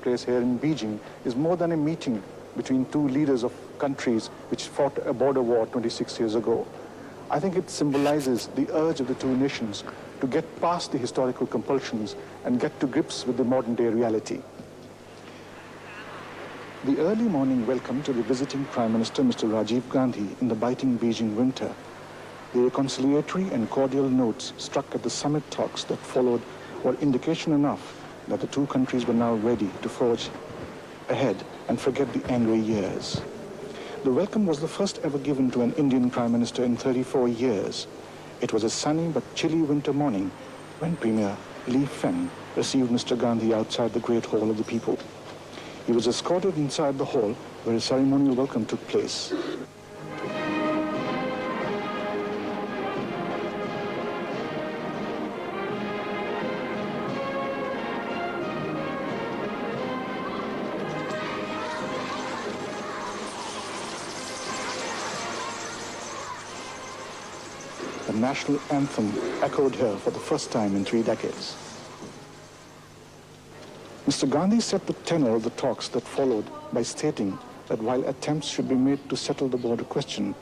place here in Beijing is more than a meeting between two leaders of countries which fought a border war 26 years ago. I think it symbolizes the urge of the two nations to get past the historical compulsions and get to grips with the modern-day reality. The early morning welcome to the visiting Prime Minister, Mr. Rajiv Gandhi, in the biting Beijing winter, the reconciliatory and cordial notes struck at the summit talks that followed were indication enough that the two countries were now ready to forge ahead and forget the angry years. The welcome was the first ever given to an Indian Prime Minister in 34 years. It was a sunny but chilly winter morning when Premier Li Feng received Mr. Gandhi outside the Great Hall of the People. He was escorted inside the hall where a ceremonial welcome took place. The national anthem echoed here for the first time in 3 decades. Mr. Gandhi set the tenor of the talks that followed by stating that while attempts should be made to settle the border question,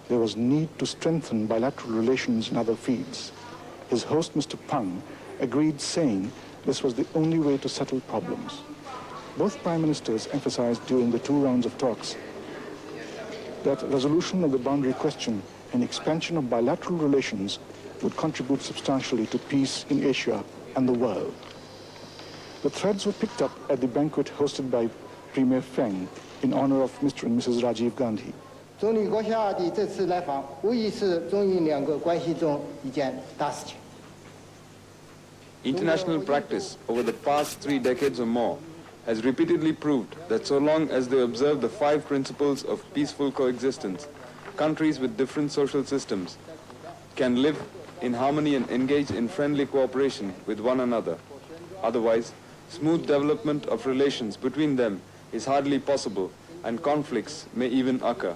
there was need to strengthen bilateral relations in other fields. His host, Mr. Pang, agreed, saying this was the only way to settle problems. Both prime ministers emphasized during the 2 rounds of talks that resolution of the boundary question and expansion of bilateral relations would contribute substantially to peace in Asia and the world. The threads were picked up at the banquet hosted by Premier Feng in honor of Mr. and Mrs. Rajiv Gandhi. 总理阁下的这次来访，无疑是中印两国关系中一件大事情。 International practice over the past 3 decades or more has repeatedly proved that so long as they observe the 5 principles of peaceful coexistence, countries with different social systems can live in harmony and engage in friendly cooperation with one another. Otherwise, smooth development of relations between them is hardly possible, and conflicts may even occur.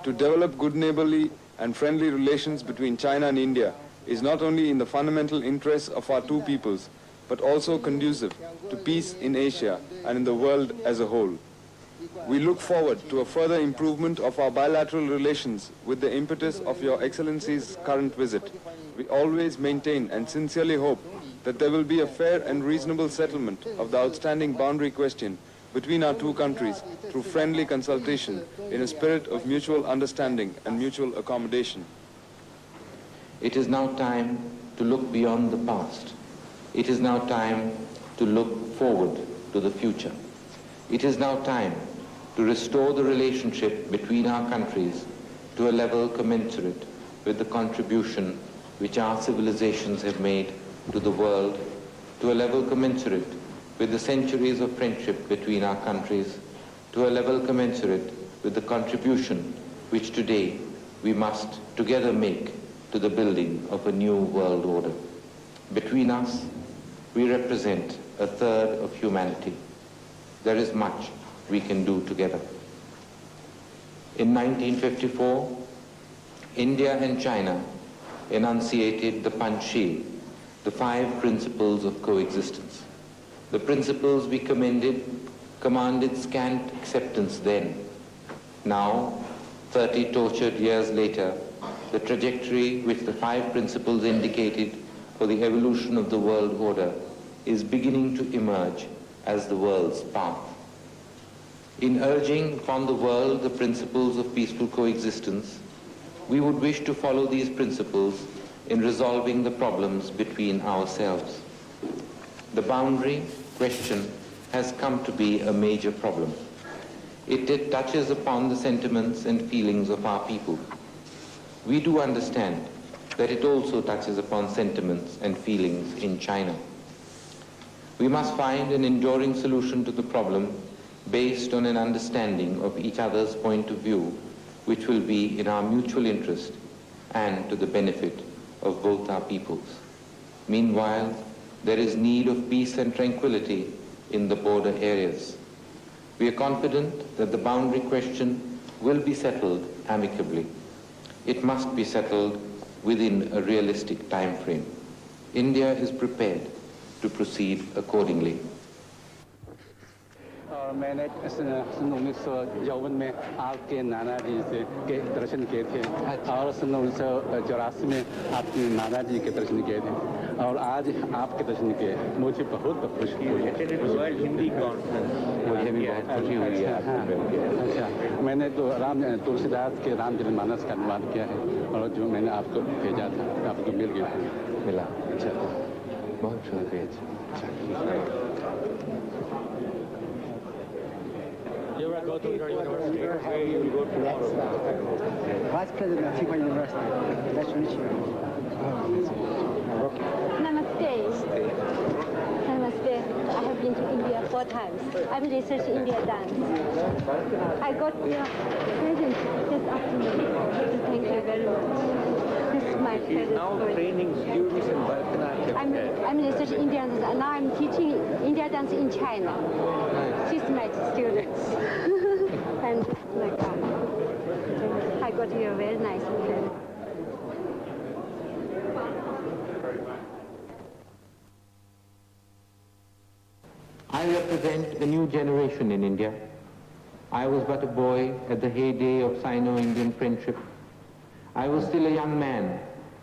To develop good neighborly and friendly relations between China and India is not only in the fundamental interests of our two peoples, but also conducive to peace in Asia and in the world as a whole. We look forward to a further improvement of our bilateral relations with the impetus of Your Excellency's current visit. We always maintain and sincerely hope that there will be a fair and reasonable settlement of the outstanding boundary question between our two countries through friendly consultation in a spirit of mutual understanding and mutual accommodation. It is now time to look beyond the past. It is now time to look forward to the future. It is now time to restore the relationship between our countries to a level commensurate with the contribution which our civilizations have made to the world, to a level commensurate with the centuries of friendship between our countries, to a level commensurate with the contribution which today we must together make to the building of a new world order. Between us, we represent a third of humanity. There is much we can do together. In 1954, India and China enunciated the Panchsheel, the 5 principles of coexistence. The principles we commanded scant acceptance then. Now, 30 tortured years later, the trajectory which the 5 principles indicated for the evolution of the world order is beginning to emerge as the world's path. In urging upon the world the principles of peaceful coexistence, we would wish to follow these principles in resolving the problems between ourselves. The boundary question has come to be a major problem. It touches upon the sentiments and feelings of our people. We do understand that it also touches upon sentiments and feelings in China. We must find an enduring solution to the problem based on an understanding of each other's point of view, which will be in our mutual interest and to the benefit of both our peoples. Meanwhile, there is need of peace and tranquility in the border areas. We are confident that the boundary question will be settled amicably. It must be settled within a realistic time frame. India is prepared to proceed accordingly. और मैंने सन 1951 में आपके नाना जी से के दर्शन किए थे और सन 1984 में आपके नाना जी के दर्शन किए थे और आज आपके दर्शन किए मुझे बहुत खुशी हुई है। हिंदी कॉन्फ्रेंस मुझे भी बहुत खुशी हुई है। अच्छा, मैंने तो तुलसीदास के रामचरितमानस का अनुवाद किया है और जो मैंने आपको भेजा था आपको मिल गया मिला। अच्छा, बहुत शुक्रिया। You will go to your university. Where you will go tomorrow? Vice President of Tsinghua University. Nice to meet you. Namaste. Namaste. I have been to India 4 times. I'm researching India dance. I got your present this afternoon. Thank you very much. This is my He is present now for you. training students in Bharatanatyam. I'm researching Indian dance and now I'm teaching India dance in China. She's my students. And this is my car. I got you a very nice present. I represent a new generation in India. I was but a boy at the heyday of Sino-Indian friendship. I was still a young man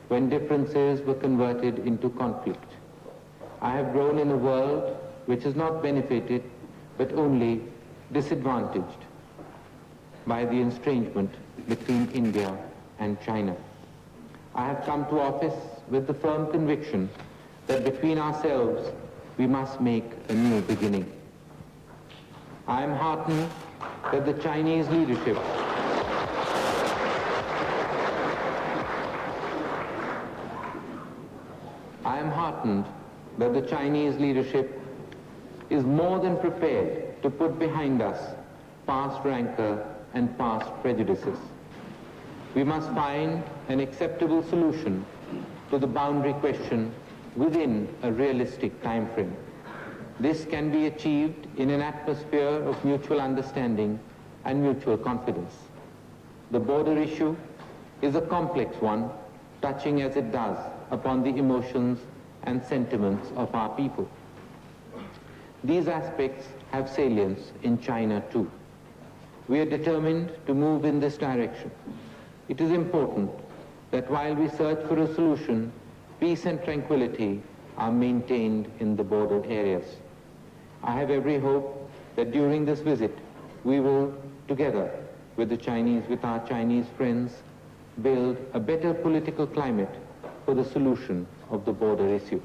when differences were converted into conflict. I have grown in a world which has not benefited but only disadvantaged by the estrangement between India and China. I have come to office with the firm conviction that between ourselves we must make a new beginning. I am heartened that the Chinese leadership is more than prepared to put behind us past rancor and past prejudices. We must find an acceptable solution to the boundary question within a realistic time frame. This can be achieved in an atmosphere of mutual understanding and mutual confidence. The border issue is a complex one, touching as it does upon the emotions and sentiments of our people. These aspects have salience in China too. We are determined to move in this direction. It is important that while we search for a solution, peace and tranquility are maintained in the border areas. I have every hope that during this visit, we will, together with our Chinese friends, build a better political climate for the solution of the border issue.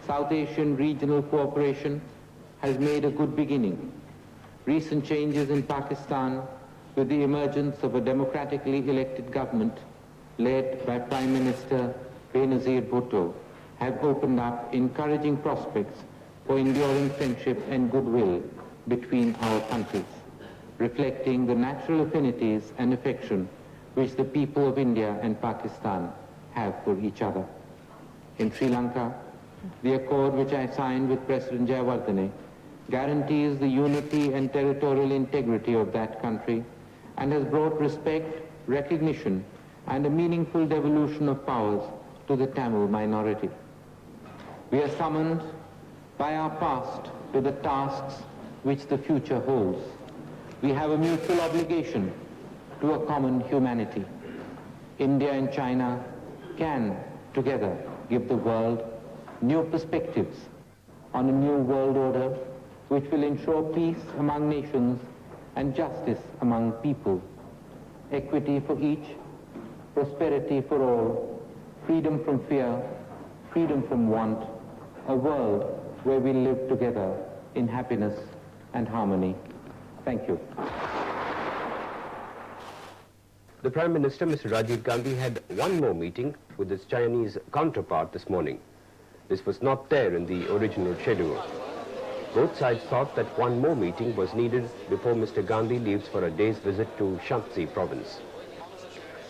South Asian regional cooperation has made a good beginning. Recent changes in Pakistan, with the emergence of a democratically elected government led by Prime Minister Benazir Bhutto, have opened up encouraging prospects for enduring friendship and goodwill between our countries, reflecting the natural affinities and affection which the people of India and Pakistan have for each other. In Sri Lanka, the accord which I signed with President Jayawardene guarantees the unity and territorial integrity of that country and has brought respect, recognition, and a meaningful devolution of powers to the Tamil minority. We are summoned by our past to the tasks which the future holds. We have a mutual obligation to a common humanity. India and China can together give the world new perspectives on a new world order which will ensure peace among nations and justice among people, equity for each, prosperity for all, freedom from fear, freedom from want, a world where we live together in happiness and harmony. Thank you. The Prime Minister, Mr. Rajiv Gandhi, had one more meeting with his Chinese counterpart this morning. This was not there in the original schedule. Both sides thought that one more meeting was needed before Mr. Gandhi leaves for a day's visit to Shanxi province.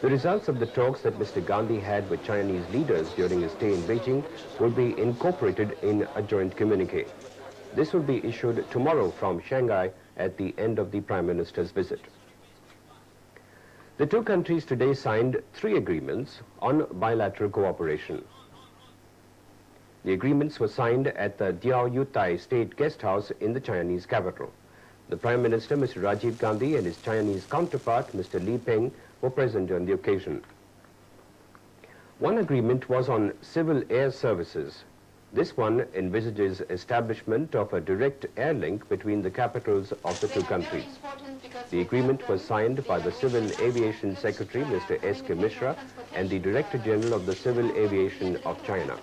The results of the talks that Mr. Gandhi had with Chinese leaders during his stay in Beijing will be incorporated in a joint communique. This will be issued tomorrow from Shanghai at the end of the Prime Minister's visit. The two countries today signed 3 agreements on bilateral cooperation. The agreements were signed at the Diao Yutai State Guest House in the Chinese capital. The Prime Minister, Mr. Rajiv Gandhi, and his Chinese counterpart, Mr. Li Peng, were present on the occasion. One agreement was on civil air services. This one envisages establishment of a direct air link between the capitals of the two countries. The agreement was signed by the Civil Aviation Secretary, Mr. S.K. Mishra, and the Director General of the Civil Aviation of China.